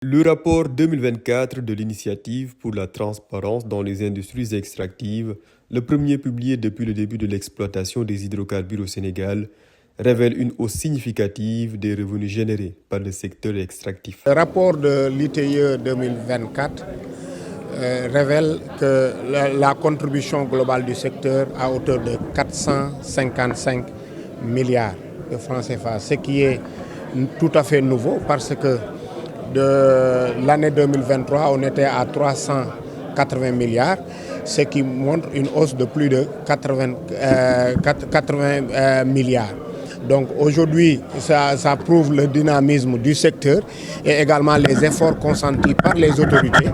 Le rapport 2024 de l'Initiative pour la transparence dans les industries extractives, le premier publié depuis le début de l'exploitation des hydrocarbures au Sénégal, révèle une hausse significative des revenus générés par le secteur extractif. Le rapport de l'ITIE 2024 révèle que la contribution globale du secteur à hauteur de 455 milliards de francs CFA, ce qui est tout à fait nouveau parce que de l'année 2023, on était à 380 milliards, ce qui montre une hausse de plus de 80 milliards. Donc aujourd'hui, ça prouve le dynamisme du secteur et également les efforts consentis par les autorités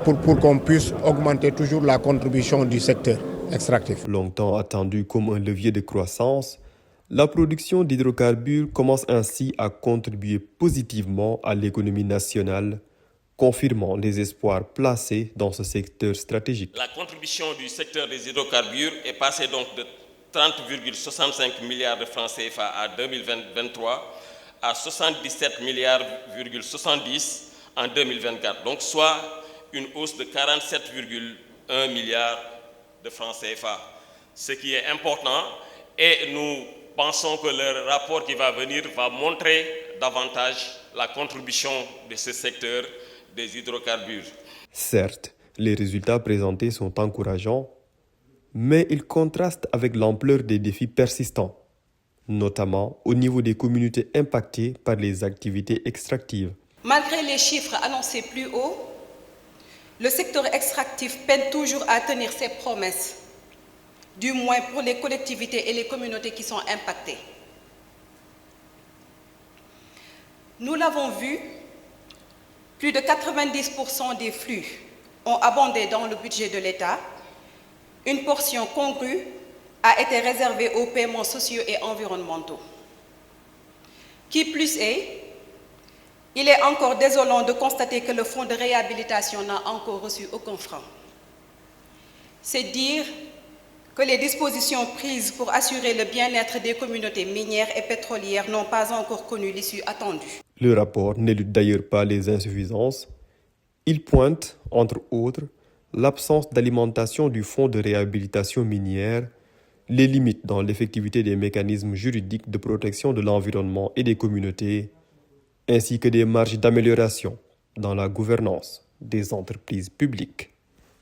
pour qu'on puisse augmenter toujours la contribution du secteur extractif. Longtemps attendu comme un levier de croissance, la production d'hydrocarbures commence ainsi à contribuer positivement à l'économie nationale, confirmant les espoirs placés dans ce secteur stratégique. La contribution du secteur des hydrocarbures est passée donc de 30,65 milliards de francs CFA en 2023 à 77,70 milliards en 2024, donc soit une hausse de 47,1 milliards de francs CFA, ce qui est important et nous pensons que le rapport qui va venir va montrer davantage la contribution de ce secteur des hydrocarbures. Certes, les résultats présentés sont encourageants, mais ils contrastent avec l'ampleur des défis persistants, notamment au niveau des communautés impactées par les activités extractives. Malgré les chiffres annoncés plus haut, le secteur extractif peine toujours à tenir ses promesses, du moins pour les collectivités et les communautés qui sont impactées. Nous l'avons vu, plus de 90% des flux ont abondé dans le budget de l'État. Une portion congrue a été réservée aux paiements sociaux et environnementaux. Qui plus est, il est encore désolant de constater que le fonds de réhabilitation n'a encore reçu aucun franc. C'est dire que les dispositions prises pour assurer le bien-être des communautés minières et pétrolières n'ont pas encore connu l'issue attendue. Le rapport n'élude d'ailleurs pas les insuffisances. Il pointe, entre autres, l'absence d'alimentation du fonds de réhabilitation minière, les limites dans l'effectivité des mécanismes juridiques de protection de l'environnement et des communautés, ainsi que des marges d'amélioration dans la gouvernance des entreprises publiques.